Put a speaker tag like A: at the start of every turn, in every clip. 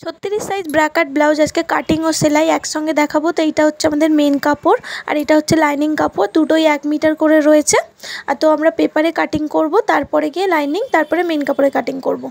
A: 36 size bra cut blouse আজকে cutting ও সেলাই একসঙ্গে দেখাবো। তো এইটা হচ্ছে আমাদের মেন কাপড় আর এটা হচ্ছে লাইনিং কাপড়, দুটোই 1 মিটার করে রয়েছে। আর তো আমরা পেপারে কাটিং করব, তারপরে গিয়ে লাইনিং, তারপরে মেন কাপড়ে কাটিং করব।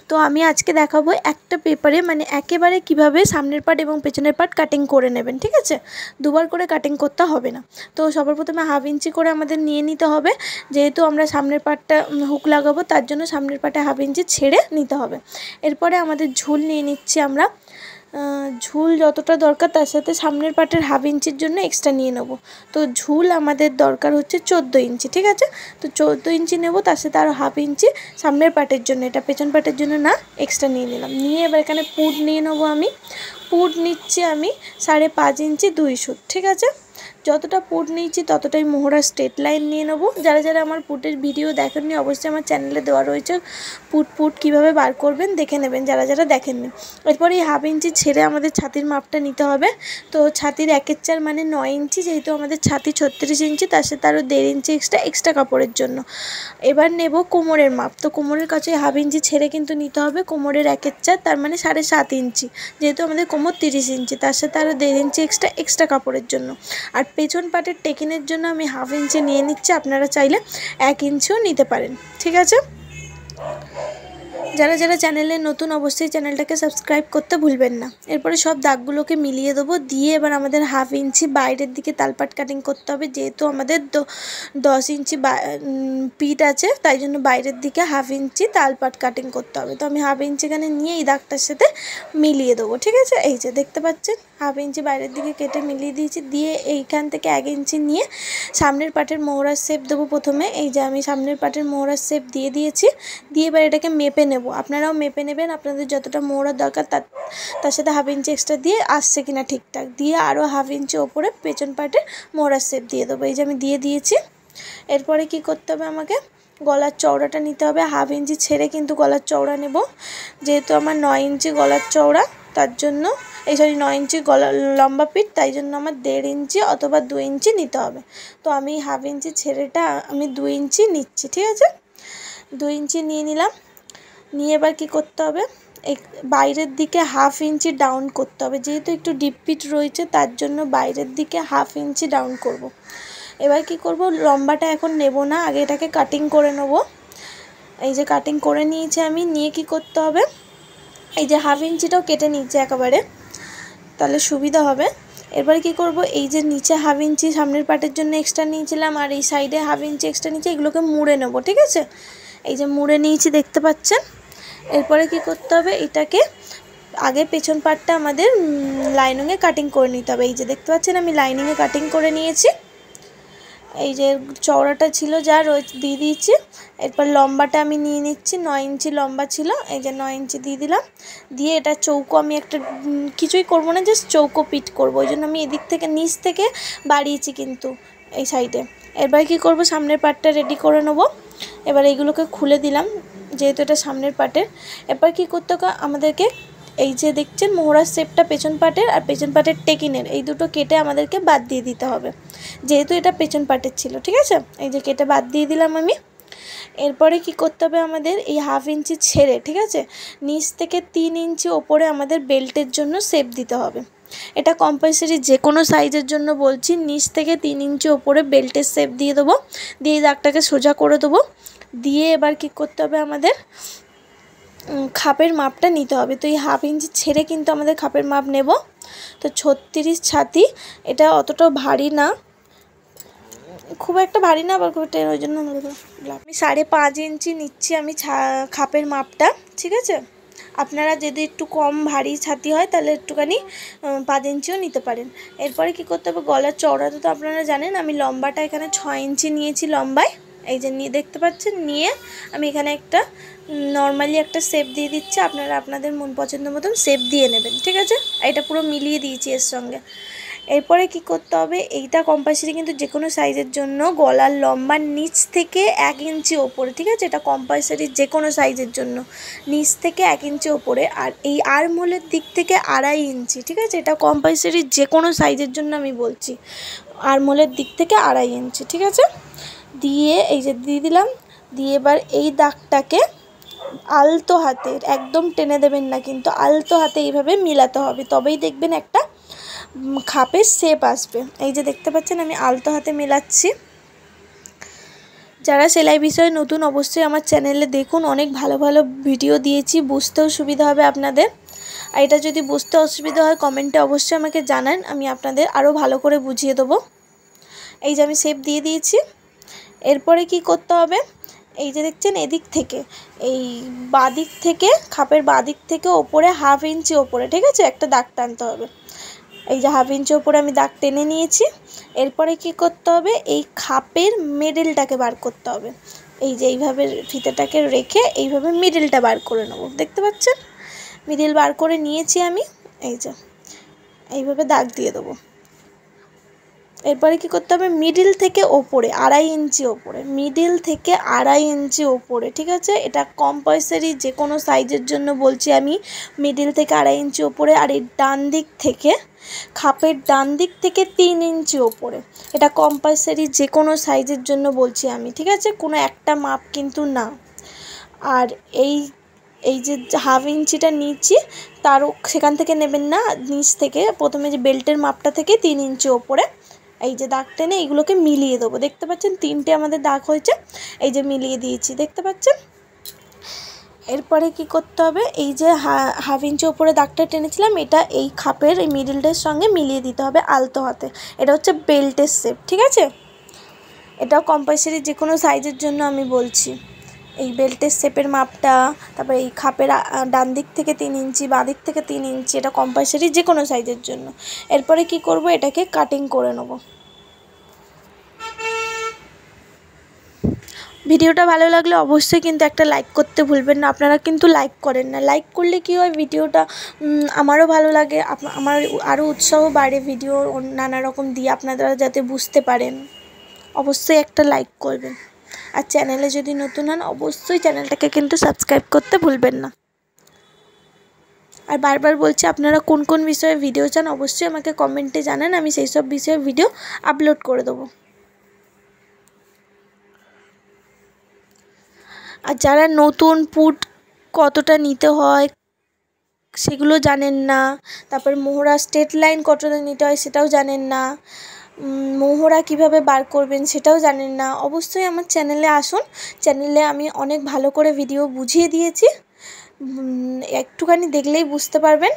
A: তো আমি আজকে দেখাবো একটা পেপারে মানে একেবারে কিভাবে সামনের পার্ট এবং পেছনের পার্ট কাটিং করে নেবেন, ঠিক আছে? দুবার করে কাটিং করতে হবে না। তো সবার প্রথমে 1/2 ইঞ্চি করে আমাদের নিয়ে নিতে হবে, যেহেতু আমরা সামনের পার্টটা হুক লাগাবো তার জন্য সামনের পার্টে 1/2 ইঞ্চি ছেড়ে নিতে হবে। এরপরে আমাদের ঝুল নিয়ে নিচ্ছি আমরা। ঝুল যতটা দরকার তার সাথে সামনের পার্টের 1/2 ইঞ্চির জন্য এক্সট্রা নিয়ে নেব। তো ঝুল আমাদের দরকার হচ্ছে 14 ইঞ্চি, ঠিক আছে? তো 14 ইঞ্চি নেব, তার সাথে আরও 1/2 ইঞ্চি সামনের পার্টের জন্য, এটা পেছন পার্টের জন্য না, এক্সট্রা নিয়ে নিলাম। নিয়ে এবার এখানে পুট নিয়ে নেবো আমি। পুট নিচ্ছি আমি 5.5 ইঞ্চি 2 সুত, ঠিক আছে? যতটা পুট নিয়েছি ততটাই মোহরা স্ট্রেট লাইন নিয়ে নেবো। যারা যারা আমার পুটের ভিডিও দেখেননি অবশ্যই আমার চ্যানেলে দেওয়া রয়েছে, পুট কীভাবে বার করবেন দেখে নেবেন যারা যারা দেখেননি। এরপরে এই 1/2 ইঞ্চি ছেড়ে আমাদের ছাতির মাপটা নিতে হবে। তো ছাতির 1/4 মানে 9 ইঞ্চি, যেহেতু আমাদের ছাতি 36 ইঞ্চি, তার সাথে আরও 1.5 ইঞ্চি এক্সট্রা কাপড়ের জন্য। এবার নেব কোমরের মাপ। তো কোমরের কাছে 1/2 ইঞ্চি ছেড়ে কিন্তু নিতে হবে। কোমরের 1/4 তার মানে 7.5 ইঞ্চি, যেহেতু আমাদের কোমর 30 ইঞ্চি, তার সাথে আরও 1.5 ইঞ্চি এক্সট্রা কাপড়ের জন্য। আর পেছন পাটের টেকিনের জন্য আমি 1/2 ইঞ্চি নিয়ে নিচ্ছি, আপনারা চাইলে 1 ইঞ্চিও নিতে পারেন, ঠিক আছে? যারা যারা চ্যানেলে নতুন অবশ্যই চ্যানেলটাকে সাবস্ক্রাইব করতে ভুলবেন না। এরপরে সব দাগগুলোকে মিলিয়ে দেবো, দিয়ে এবার আমাদের 1/2 ইঞ্চি বাইরের দিকে তালপাট কাটিং করতে হবে। যেহেতু আমাদের 10 ইঞ্চি পিঠ আছে, তাই জন্য বাইরের দিকে 1/2 ইঞ্চি তালপাট কাটিং করতে হবে। তো আমি 1/2 ইঞ্চি এখানে নিয়ে এই দাগটার সাথে মিলিয়ে দেবো, ঠিক আছে? এই যে দেখতে পাচ্ছেন 1/2 ইঞ্চি বাইরের দিকে কেটে মিলিয়ে দিয়েছি। দিয়ে এইখান থেকে 1 ইঞ্চি নিয়ে সামনের পাটের মোহরার শেপ দেবো প্রথমে। এই যে আমি সামনের পাটের মোহরার শেপ দিয়ে দিয়েছি। দিয়ে এবার এটাকে মেপে নেব, আপনারাও মেপে নেবেন আপনাদের যতটা মোহরার দরকার তার সাথে 1/2 ইঞ্চি এক্সট্রা দিয়ে আসছে কিনা ঠিকঠাক। দিয়ে আরও 1/2 ইঞ্চি ওপরে পেছন পাটের মোহরার শেপ দিয়ে দেবো। এই যে আমি দিয়ে দিয়েছি। এরপরে কি করতে হবে, আমাকে গলার চওড়াটা নিতে হবে। 1/2 ইঞ্চি ছেড়ে কিন্তু গলার চওড়া নেব, যেহেতু আমার 9 ইঞ্চি গলার চওড়া, তার জন্য 9 ইঞ্চি গলা লম্বা পিঠ, তাই জন্য আমার 1.5 ইঞ্চি অথবা 2 ইঞ্চি নিতে হবে। তো আমি 1/2 ইঞ্চি ছেড়েটা আমি 2 ইঞ্চি নিচ্ছি, ঠিক আছে? 2 ইঞ্চি নিয়ে নিলাম। নিয়ে এবার কী করতে হবে, এই বাইরের দিকে 1/2 ইঞ্চি ডাউন করতে হবে। যেহেতু একটু ডিপ পিট রয়েছে তার জন্য বাইরের দিকে 1/2 ইঞ্চি ডাউন করব। এবার কি করব, লম্বাটা এখন নেব না, আগে এটাকে কাটিং করে নেব। এই যে কাটিং করে নিয়েছি আমি। নিয়ে কি করতে হবে, এই যে 1/2 ইঞ্চিটাও কেটে নিয়েছি একেবারে, তাহলে সুবিধা হবে। এরপরে কি করব, এই যে নিচে 1/2 ইঞ্চি সামনের পাটের জন্য এক্সট্রা নিয়েছিলাম আর এই সাইডে 1/2 ইঞ্চি এক্সট্রা নিয়েছি, এগুলোকে মুড়ে নেব, ঠিক আছে? এই যে মুড়ে নিয়েছি, দেখতে পাচ্ছেন। এরপরে কি করতে হবে, এটাকে আগে পেছন পাটটা আমাদের লাইনিংয়ে কাটিং করে নিতে হবে। এই যে দেখতে পাচ্ছেন আমি লাইনিংয়ে কাটিং করে নিয়েছি। এই যে চওড়াটা ছিল যা দিয়ে দিয়েছি। এরপর লম্বাটা আমি নিয়ে নিচ্ছি, 9 ইঞ্চি লম্বা ছিল, এই যে 9 ইঞ্চি দিয়ে দিলাম। দিয়ে এটা চৌকো, আমি একটা কিছুই করব না, জাস্ট চৌকো পিট করব, ওই জন্য আমি এদিক থেকে নিচ থেকে বাড়িয়েছি কিন্তু এই সাইডে। এরপর কি করব, সামনের পাটটা রেডি করে নেব। এবার এইগুলোকে খুলে দিলাম, যেহেতু এটা সামনের পাটের। এরপর কি করতে হবে আমাদেরকে, এই যে দেখছেন মোহরার শেপটা পেছন পাটের আর পেছন পাটের টেকিনের, এই দুটো কেটে আমাদেরকে বাদ দিয়ে দিতে হবে, যেহেতু এটা পেছন পাটের ছিল, ঠিক আছে? এই যে কেটে বাদ দিয়ে দিলাম আমি। এরপরে কি করতে হবে, আমাদের এই 1/2 ইঞ্চি ছেড়ে, ঠিক আছে, নিচ থেকে 3 ইঞ্চি ওপরে আমাদের বেল্টের জন্য শেপ দিতে হবে। এটা কম্পালসারি, যে কোনো সাইজের জন্য বলছি। নিচ থেকে 3 ইঞ্চি ওপরে বেল্টের শেপ দিয়ে দেবো। দিয়ে দাগটাকে সোজা করে দেবো। দিয়ে এবার কি করতে হবে, আমাদের খাপের মাপটা নিতে হবে। তো এই 1/2 ইঞ্চি ছেড়ে কিন্তু আমাদের খাপের মাপ নেব। তো 36 ছাতি, এটা অতটাও ভারী না, খুব একটা ভারী না আবার খুব একটা, ওই জন্য আমি 5.5 ইঞ্চি নিচ্ছি আমি খাপের মাপটা, ঠিক আছে? আপনারা যদি একটু কম ভারী ছাতি হয় তাহলে একটুখানি 5 ইঞ্চিও নিতে পারেন। এরপরে কি করতে হবে, গলার চওড়াটা তো আপনারা জানেন, আমি লম্বাটা এখানে 6 ইঞ্চি নিয়েছি লম্বায়। এই যে নিয়ে দেখতে পাচ্ছেন, নিয়ে আমি এখানে একটা নর্মালি একটা শেপ দিয়ে দিচ্ছি। আপনারা আপনাদের মন পছন্দ মতন শেপ দিয়ে নেবেন, ঠিক আছে? এটা পুরো মিলিয়ে দিয়েছি এর সঙ্গে। এরপরে কি করতে হবে, এইটা কম্পালসারি কিন্তু যে কোনো সাইজের জন্য গলার লম্বার নিচ থেকে 1 ইঞ্চি ওপরে, ঠিক আছে? এটা কম্পালসারি যে কোনো সাইজের জন্য, নিচ থেকে 1 ইঞ্চি ওপরে। আর এই আর্মহোলের দিক থেকে 2.5 ইঞ্চি, ঠিক আছে? এটা কম্পালসারি যে কোনো সাইজের জন্য আমি বলছি, আর্মহোলের দিক থেকে 2.5 ইঞ্চি, ঠিক আছে? দিয়ে এই যে দিয়ে দিলাম। দিয়ে এবার এই দাগটাকে আলতো হাতে, একদম টেনে দেবেন না কিন্তু, আলতো হাতে এইভাবে মিলাতে হবে, তবেই দেখবেন একটা খাপের শেপ আসবে। এই যে দেখতে পাচ্ছেন আমি আলতো হাতে মেলাচ্ছি। যারা সেলাই বিষয়ে নতুন অবশ্যই আমার চ্যানেলে দেখুন, অনেক ভালো ভালো ভিডিও দিয়েছি, বুঝতেও সুবিধা হবে আপনাদের। আর এটা যদি বুঝতে অসুবিধা হয় কমেন্টে অবশ্যই আমাকে জানান, আমি আপনাদের আরও ভালো করে বুঝিয়ে দেবো। এই যে আমি শেপ দিয়ে দিয়েছি। এরপরে কি করতে হবে, এই যে দেখছেন এদিক থেকে, এই বাদিক থেকে, খাপের বাদিক থেকে ওপরে 1/2 ইঞ্চি ওপরে, ঠিক আছে, একটা দাগ টানতে হবে। এই যে 1/2 ইঞ্চি ওপরে আমি দাগ টেনে নিয়েছি। এরপরে কি করতে হবে, এই খাপের মিডলটাকে বার করতে হবে। এই যে এইভাবে ফিতেটাকে রেখে এইভাবে মিডলটা বার করে নেব, দেখতে পাচ্ছেন মিডল বার করে নিয়েছি আমি। এই যে এইভাবে দাগ দিয়ে দেবো। এরপরে কি করতে হবে, মিডিল থেকে ওপরে 2.5 ইঞ্চি ওপরে, মিডিল থেকে 2.5 ইঞ্চি ওপরে, ঠিক আছে, এটা কম্পালসারি যে কোনো সাইজের জন্য বলছি আমি, মিডিল থেকে 2.5 ইঞ্চি ওপরে। আর এই ডান দিক থেকে, খাপের ডান দিক থেকে 3 ইঞ্চি ওপরে, এটা কম্পালসারি যে কোনো সাইজের জন্য বলছি আমি, ঠিক আছে, কোনো একটা মাপ কিন্তু না। আর এই যে 1/2 ইঞ্চিটা নিচ্ছি, তারও সেখান থেকে নেবেন না, নিচ থেকে প্রথমে যে বেল্টের মাপটা থেকে 3 ইঞ্চি ওপরে এই যে দাগ টেনে এইগুলোকে মিলিয়ে দেবো। দেখতে পাচ্ছেন 3টে আমাদের দাগ হয়েছে, এই যে মিলিয়ে দিয়েছি, দেখতে পাচ্ছেন। এরপরে কি করতে হবে, এই যে 1/2 ইঞ্চি ওপরে দাগটা টেনেছিলাম, এটা এই খাপের এই মিডলটার সঙ্গে মিলিয়ে দিতে হবে আলতো হাতে। এটা হচ্ছে বেল্টের শেপ, ঠিক আছে, এটাও কম্পালসারি যে কোনো সাইজের জন্য আমি বলছি। এই বেল্টের শেপের মাপটা, তারপরে এই খাপের ডান দিক থেকে 3 ইঞ্চি, বাঁ দিক থেকে 3 ইঞ্চি, এটা কম্পালসারি যে কোনো সাইজের জন্য। এরপরে কি করব, এটাকে কাটিং করে নেব। ভিডিওটা ভালো লাগলে অবশ্যই কিন্তু একটা লাইক করতে ভুলবেন না, আপনারা কিন্তু লাইক করেন না। লাইক করলে কি হয়, ভিডিওটা আমারও ভালো লাগে, আমার আরও উৎসাহ বাড়ে ভিডিও নানা রকম দিয়ে আপনারা যাতে বুঝতে পারেন। অবশ্যই একটা লাইক করবেন। আর চ্যানেলে যদি নতুন হন অবশ্যই চ্যানেলটাকে কিন্তু সাবস্ক্রাইব করতে ভুলবেন না। আর বারবার বলছি, আপনারা কোন কোন বিষয়ে ভিডিও চান অবশ্যই আমাকে কমেন্টে জানান, আমি সেই সব বিষয়ে ভিডিও আপলোড করে দেবো। আর যারা নতুন পুট কতটা নিতে হয় সেগুলো জানেন না, তারপর মোহরা স্ট্রেট লাইন কতটা নিতে হয় সেটাও জানেন না, মোহরা কিভাবে বার করবেন সেটাও জানেন না, অবশ্যই আমার চ্যানেলে আসুন। চ্যানেলে আমি অনেক ভালো করে ভিডিও বুঝিয়ে দিয়েছি, একটুখানি দেখলেই বুঝতে পারবেন।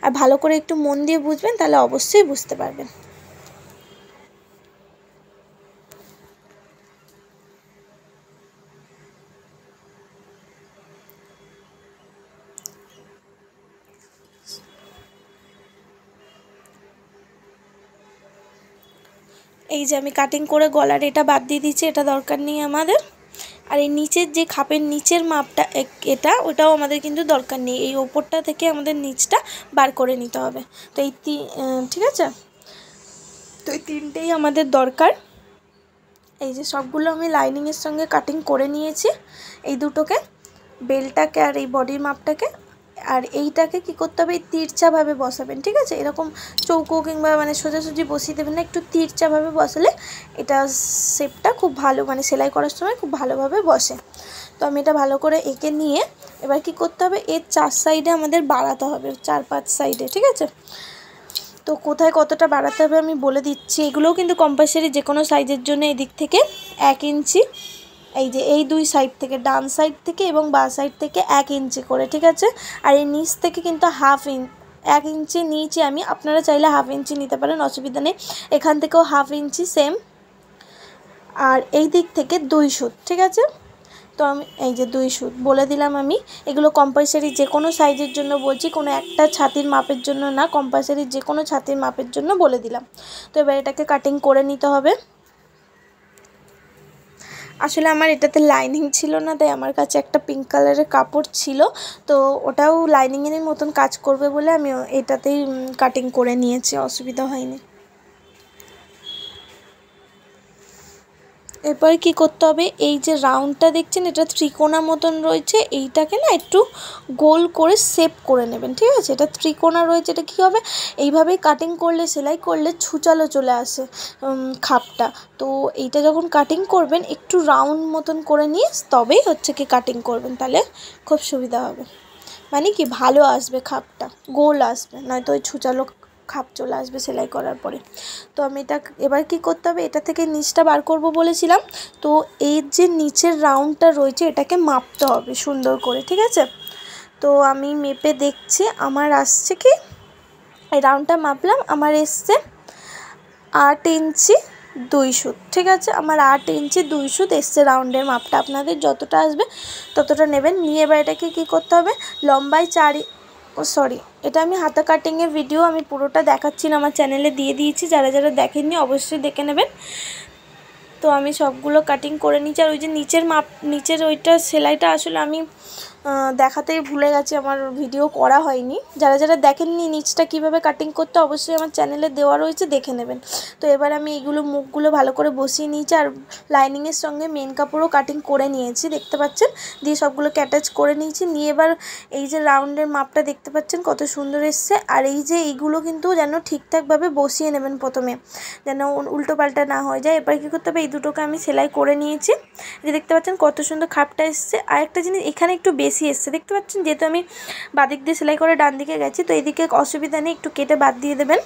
A: আর ভালো করে একটু মন দিয়ে বুঝবেন, তাহলে অবশ্যই বুঝতে পারবেন। এই যে আমি কাটিং করে গলার এটা বাদ দিয়ে দিচ্ছি, এটা দরকার নেই আমাদের। আর এই নিচের যে খাপের নিচের মাপটা এটা, ওটাও আমাদের কিন্তু দরকার নেই, এই ওপরটা থেকে আমাদের নিচটা বার করে নিতে হবে। তো এই ঠিক আছে, তো এই 3টেই আমাদের দরকার। এই যে সবগুলো আমি লাইনিংয়ের সঙ্গে কাটিং করে নিয়েছি, এই দুটোকে, বেলটাকে আর এই বডির মাপটাকে। আর এইটাকে কি করতে হবে, এই তিরচাভাবে বসাবেন, ঠিক আছে, এরকম চৌকো কিংবা মানে সোজাসুজি বসিয়ে দেবেন না, একটু তিরচাভাবে বসালে এটা শেপটা খুব ভালো, মানে সেলাই করার সময় খুব ভালোভাবে বসে। তো আমি এটা ভালো করে এঁকে নিয়ে এবার কি করতে হবে, এর 4 সাইডে আমাদের বাড়াতে হবে, 4-5 সাইডে, ঠিক আছে। তো কোথায় কতটা বাড়াতে হবে আমি বলে দিচ্ছি, এগুলোও কিন্তু কম্পালসারি যে কোনো সাইজের জন্য। এদিক থেকে 1 ইঞ্চি, এই যে এই 2 সাইড থেকে, ডান সাইড থেকে এবং বাঁ সাইড থেকে 1 ইঞ্চি করে, ঠিক আছে। আর এই নিচ থেকে কিন্তু 1 ইঞ্চি নিয়েছি আমি, আপনারা চাইলে 1/2 ইঞ্চি নিতে পারেন, অসুবিধা নেই। এখান থেকেও 1/2 ইঞ্চি সেম। আর এই দিক থেকে 2 সুত, ঠিক আছে। তো আমি এই যে 2 সুত বলে দিলাম আমি, এগুলো কম্পালসারি যে কোনো সাইজের জন্য বলছি, কোনো একটা ছাতির মাপের জন্য না, কম্পালসারি যে কোনো ছাতির মাপের জন্য বলে দিলাম। তো এবার এটাকে কাটিং করে নিতে হবে। আসলে আমার এটাতে লাইনিং ছিল না, তাই আমার কাছে একটা পিঙ্ক কালারের কাপড় ছিল, তো ওটাও লাইনিংয়ের মতন কাজ করবে বলে আমি এটাতেই কাটিং করে নিয়েছি, অসুবিধা হয়নি। এরপরে কি করতে হবে, এই যে রাউন্ডটা দেখছেন এটা ত্রিকোণা মতন রয়েছে, এইটাকে না একটু গোল করে শেপ করে নেবেন, ঠিক আছে। এটা ত্রিকোণা রয়েছে, এটা কী হবে, এইভাবেই কাটিং করলে সেলাই করলে ছুচালো চলে আসে খাপটা। তো এইটা যখন কাটিং করবেন একটু রাউন্ড মতন করে নিয়ে তবেই হচ্ছে কি কাটিং করবেন, তাহলে খুব সুবিধা হবে, মানে কি ভালো আসবে খাপটা, গোল আসবে, নয়তো ওই ছুচালো খাপ চলে আসবে সেলাই করার পরে। তো আমি এটা এবার কি করতে হবে, এটা থেকে নিচটা বার করব বলেছিলাম, তো এই যে নিচের রাউন্ডটা রয়েছে এটাকে মাপতে হবে সুন্দর করে, ঠিক আছে। তো আমি মেপে দেখছি আমার আসছে কি, এই রাউন্ডটা মাপলাম, আমার এসছে 8 ইঞ্চি 2 সুত, ঠিক আছে। আমার 8 ইঞ্চি 2 সুত এসছে রাউন্ডের মাপটা, আপনাদের যতটা আসবে ততটা নেবেন। নিয়ে এবার এটাকে কী করতে হবে, লম্বায় 4 সরি এটা আমি হাতা কাটিংয়ের ভিডিও আমি পুরোটা দেখাচ্ছি না, আমার চ্যানেলে দিয়ে দিয়েছি, যারা যারা দেখেননি অবশ্যই দেখে নেবেন। তো আমি সবগুলো কাটিং করে নিচ্ছি। আর ওই যে নিচের ওইটা সেলাইটা আসলে আমি দেখাতেই ভুলে গেছি, আমার ভিডিও করা হয়নি। যারা যারা দেখেননি নিচটা কিভাবে কাটিং করতে, অবশ্যই আমার চ্যানেলে দেওয়া রয়েছে, দেখে নেবেন। তো এবার আমি এইগুলো মুখগুলো ভালো করে বসিয়ে নিয়েছি, আর লাইনিংয়ের সঙ্গে মেন কাপড়ও কাটিং করে নিয়েছি, দেখতে পাচ্ছেন। দিয়ে সবগুলোকে অ্যাটাচ করে নিয়েছি। নিয়ে এবার এই যে রাউন্ডের মাপটা দেখতে পাচ্ছেন কত সুন্দর এসছে। আর এই যে এইগুলো কিন্তু যেন ঠিকঠাকভাবে বসিয়ে নেবেন প্রথমে, যেন উল্টো পাল্টা না হয়ে যায়। এবার কী করতে হবে, এই দুটোকে আমি সেলাই করে নিয়েছি, যে দেখতে পাচ্ছেন কত সুন্দর খাপটা এসছে। আর একটা জিনিস এখানে একটু বেশি এসছে, দেখতে পাচ্ছেন, যেহেতু আমি বাদিক দিয়ে সেলাই করে ডান দিকে গেছি, তো এদিকে অসুবিধা নেই, একটু কেটে বাদ দিয়ে দেবেন।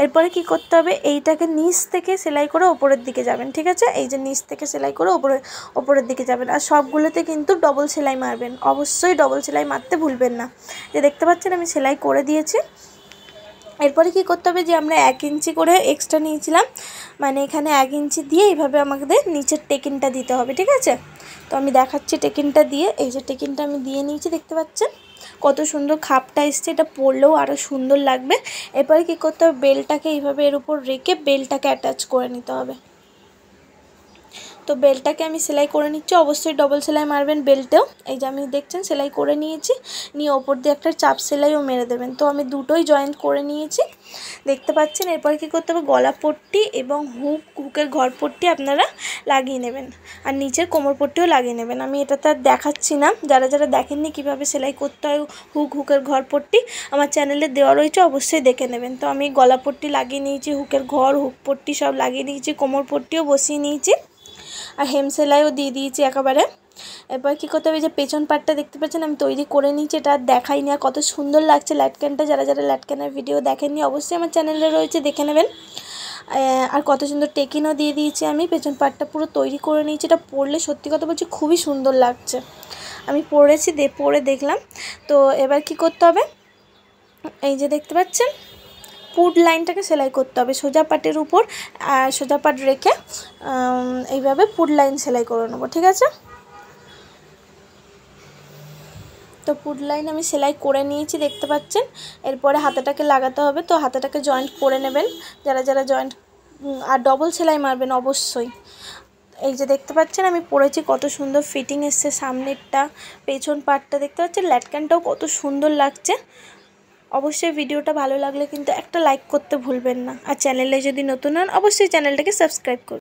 A: এরপরে কি করতে হবে, এইটাকে নিচ থেকে সেলাই করে ওপরের দিকে যাবেন, ঠিক আছে। এই যে নিচ থেকে সেলাই করে ওপরের দিকে যাবেন। আর সবগুলোতে কিন্তু ডবল সেলাই মারবেন, অবশ্যই ডবল সেলাই মারতে ভুলবেন না। যে দেখতে পাচ্ছেন আমি সেলাই করে দিয়েছি। এরপরে কি করতে হবে, যে আমরা 1 ইঞ্চি করে এক্সট্রা নিয়েছিলাম, মানে এখানে 1 ইঞ্চি দিয়ে এইভাবে আমাদের নিচের টেকিনটা দিতে হবে, ঠিক আছে। তো আমি দেখাচ্ছি টেকিনটা দিয়ে, এই যে টেকিনটা আমি দিয়ে নিয়েছি, দেখতে পাচ্ছেন কত সুন্দর খাপটা এসছে, এটা পরলেও আরও সুন্দর লাগবে। এরপরে কী করতে হবে, বেলটাকে এইভাবে এর উপর রেখে বেলটাকে অ্যাটাচ করে নিতে হবে। তো বেলটাকে আমি সেলাই করে নিচ্ছি, অবশ্যই ডবল সেলাই মারবেন বেলটেও। এই যে আমি দেখছেন সেলাই করে নিয়েছি, নিয়ে ওপর দিয়ে একটা চাপ সেলাইও মেরে দেবেন। তো আমি দুটোই জয়েন্ট করে নিয়েছি, দেখতে পাচ্ছেন। এরপর কী করতে হবে, গলা পট্টি এবং হুকের ঘর পট্টি আপনারা লাগিয়ে নেবেন, আর নিচের কোমর পট্টিও লাগিয়ে নেবেন। আমি এটা তো আর দেখাচ্ছি না, যারা যারা দেখেননি কীভাবে সেলাই করতে হয় হুকের ঘর পট্টি, আমার চ্যানেলে দেওয়া রয়েছে, অবশ্যই দেখে নেবেন। তো আমি গলা পট্টি লাগিয়ে নিয়েছি, হুকের ঘর হুক পট্টি সব লাগিয়ে নিয়েছি, কোমর পট্টিও বসিয়ে নিয়েছি, আর হেম সেলাইও দিয়ে দিয়েছি একেবারে। এরপর কী করতে হবে, যে পেছন পাটটা দেখতে পাচ্ছেন আমি তৈরি করে নিয়েছি, এটা আর দেখাইনি। আর কত সুন্দর লাগছে ল্যাটক্যানটা, যারা যারা ল্যাটক্যানের ভিডিও দেখেননি অবশ্যই আমার চ্যানেলে রয়েছে, দেখে নেবেন। আর কত সুন্দর টেকিনও দিয়ে দিয়েছি, আমি পেছন পাটটা পুরো তৈরি করে নিয়েছি। এটা পরলে সত্যি কথা বলছি খুবই সুন্দর লাগছে, আমি পরেছি, পরে দেখলাম। তো এবার কি করতে হবে, এই যে দেখতে পাচ্ছেন পুট লাইনটাকে সেলাই করতে হবে সোজা পাটের উপর, সোজা পাট রেখে এইভাবে পুট লাইন সেলাই করে নেবো, ঠিক আছে। তো পুট লাইন আমি সেলাই করে নিয়েছি, দেখতে পাচ্ছেন। এরপরে হাতাটাকে লাগাতে হবে, তো হাতাটাকে জয়েন্ট করে নেবেন, যারা যারা জয়েন্ট, আর ডবল সেলাই মারবেন অবশ্যই। এই যে দেখতে পাচ্ছেন আমি পরেছি, কত সুন্দর ফিটিং এসছে সামনেরটা, পেছন পাটটা দেখতে পাচ্ছেন, ল্যাটকানটাও কত সুন্দর লাগছে। অবশ্যই ভিডিওটা ভালো লাগলে কিন্তু একটা লাইক করতে ভুলবেন না, আর চ্যানেলে যদি নতুন হন অবশ্যই চ্যানেলটাকে সাবস্ক্রাইব করুন।